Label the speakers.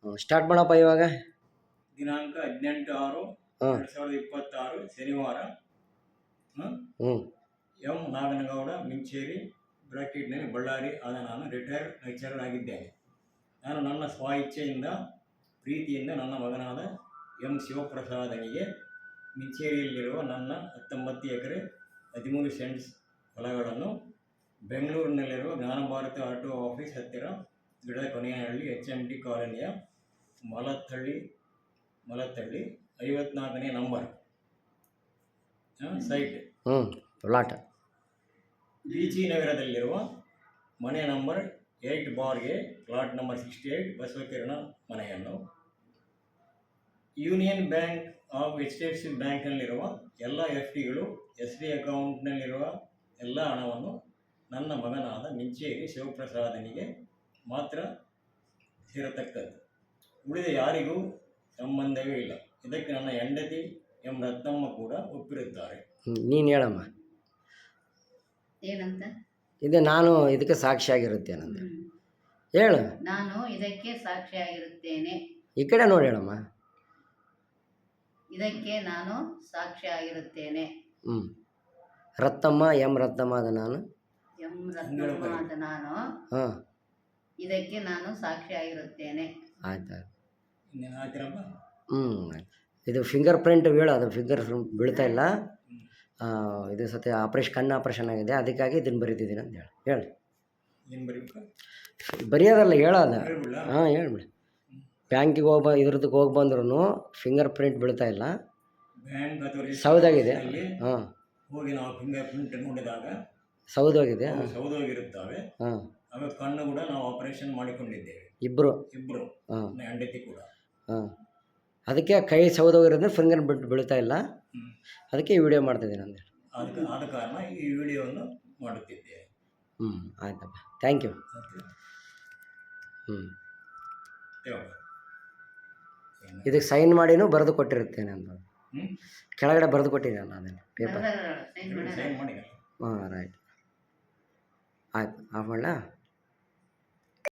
Speaker 1: Start ಮಾಡಪ್ಪ ಇವಾಗ.
Speaker 2: ದಿನಾಂಕ 18/6/2026 ಶನಿವಾರ. ಎಂ ನಾಗನಗೌಡ ಮಿಂಚೇರಿ ಬ್ರಾಕೆಟ್ನಲ್ಲಿ ಬಳ್ಳಾರಿ ಆದ ನಾನು ರಿಟೈರ್ಡ್ ಲೆಕ್ಚರರ್ ಆಗಿದ್ದೇನೆ. ನಾನು ನನ್ನ ಸ್ವ ಇಚ್ಛೆಯಿಂದ ಪ್ರೀತಿಯಿಂದ ನನ್ನ ಮಗನಾದ ಎಂ ಶಿವಪ್ರಸಾದನಿಗೆ ಮಿಂಚೇರಿಯಲ್ಲಿರುವ ನನ್ನ 19 ಎಕರೆ 13 ಸೆಂಟ್ಸ್ ಹೊಲಗಳನ್ನು ಬೆಂಗಳೂರಿನಲ್ಲಿರುವ ಜ್ಞಾನಭಾರತಿ ಆಟೋ ಆಫೀಸ್ ಹತ್ತಿರ ಗಿಡದ ಕೊನೆಯಹಳ್ಳಿ HMT ಕಾಲೋನಿಯ ಮಲತ್ತಳ್ಳಿ 54ನೇ ನಂಬರ್ ಸೈಟ್
Speaker 1: ಪ್ಲಾಟ್
Speaker 2: BG ನಗರದಲ್ಲಿರುವ ಮನೆ ನಂಬರ್ 8/A ಪ್ಲಾಟ್ ನಂಬರ್ 68 ಬಸವಕಿರಣ ಮನೆಯನ್ನು ಯೂನಿಯನ್ ಬ್ಯಾಂಕ್ ಆಫ್ HDFC ಬ್ಯಾಂಕ್ನಲ್ಲಿರುವ ಎಲ್ಲ FDಗಳು SB ಅಕೌಂಟ್ನಲ್ಲಿರುವ ಎಲ್ಲ ಹಣವನ್ನು ನನ್ನ ಮಗನಾದ ಮಿಂಚೇರಿ ಶಿವಪ್ರಸಾದನಿಗೆ ಮಾತ್ರ ಸೇರತಕ್ಕದ್ದು. ಉಳಿದ ಯಾರಿಗೂ ಸಂಬಂಧವೇ ಇಲ್ಲ. ಇದಕ್ಕೆ ನನ್ನ ಹೆಂಡತಿ ಎಂ ರತ್ನಮ್ಮ ಕೂಡ ಒಪ್ಪಿರುತ್ತಾರೆ.
Speaker 1: ನೀನು ಹೇಳಮ್ಮ.
Speaker 3: ಏನಂತ?
Speaker 1: ಇದು ನಾನು ಇದಕ್ಕೆ ಸಾಕ್ಷಿಯಾಗಿರುತ್ತೇನಂತ ಹೇಳು.
Speaker 3: ನಾನು ಇದಕ್ಕೆ ಸಾಕ್ಷಿಯಾಗಿರುತ್ತೇನೆ.
Speaker 1: ಈ ಕಡೆ ನೋಡಿ ಹೇಳಮ್ಮ.
Speaker 3: ಇದಕ್ಕೆ ನಾನು ಸಾಕ್ಷಿಯಾಗಿರುತ್ತೇನೆ.
Speaker 1: ರತ್ನಮ್ಮ ಎಂ ರತ್ನಮ್ಮ ಅದ ನಾನು
Speaker 3: ಇದಕ್ಕೆ ನಾನು ಸಾಕ್ಷಿಯಾಗಿರುತ್ತೇನೆ.
Speaker 1: ಆಯ್ತು. ಇದು ಫಿಂಗರ್ ಪ್ರಿಂಟ್ ಹೇಳು. ಅದು ಫಿಂಗರ್ ಬೀಳ್ತಾ ಇಲ್ಲ. ಇದು ಸತಿ ಕಣ್ಣು ಆಪ್ರೇಷನ್ ಆಗಿದೆ, ಅದಕ್ಕಾಗಿ ಇದನ್ನು ಬರೀತಿದ್ದೀನಿ ಅಂತ ಹೇಳಿ. ಬರೆಯೋದಲ್ಲ ಹೇಳೋದ. ಹೇಳ್ಬಿಡಿ. ಬ್ಯಾಂಕಿಗೆ ಇದ್ರದಕ್ಕೆ ಹೋಗಿ ಬಂದ್ರೂ ಫಿಂಗರ್ ಪ್ರಿಂಟ್ ಬೀಳ್ತಾ ಇಲ್ಲ, ಸೌದಾಗಿದೆ.
Speaker 2: ಹೋಗಿ ನಾವು ಫಿಂಗರ್ ಪ್ರಿಂಟ್ ನೋಡಿದಾಗ
Speaker 1: ಸೌದೋಗಿದೆ.
Speaker 2: ಸೌದೋಗಿರುತ್ತವೆ. ಕಣ್ಣು ಕೂಡ ನಾವು ಆಪರೇಷನ್ ಮಾಡಿಕೊಂಡಿದ್ದೇವೆ.
Speaker 1: ಇಬ್ಬರು
Speaker 2: ಹೆಂಡತಿ ಕೂಡ.
Speaker 1: ಅದಕ್ಕೆ ಕೈ ಸೌದೋಗಿರೋದ್ರೆ ಫಿಂಗರ್ ಪ್ರಿಂಟ್ ಬೀಳ್ತಾ ಇಲ್ಲ, ಅದಕ್ಕೆ ಈ ವಿಡಿಯೋ ಮಾಡ್ತಿದ್ದೀನಿ ಅಂತ ಹೇಳಿ.
Speaker 2: ಆದ ಕಾರಣ ಈ ವಿಡಿಯೋವನ್ನು ಮಾಡುತ್ತಿದ್ದೇವೆ.
Speaker 1: ಆಯ್ತಪ್ಪ, ಥ್ಯಾಂಕ್ ಯು. ಇದಕ್ಕೆ ಸೈನ್ ಮಾಡಿನೂ ಬರೆದು ಕೊಟ್ಟಿರುತ್ತೇನೆ ಅಂತ ಕೆಳಗಡೆ ಬರೆದು ಕೊಟ್ಟಿದ್ದೀನಿ ನಾನು ಪೇಪರ್.
Speaker 2: ಸೈನ್ ಮಾಡಿ.
Speaker 1: ರೈಟ್. ಆಯ್ತು, ಆಫ್ ಮಾಡಲಾ?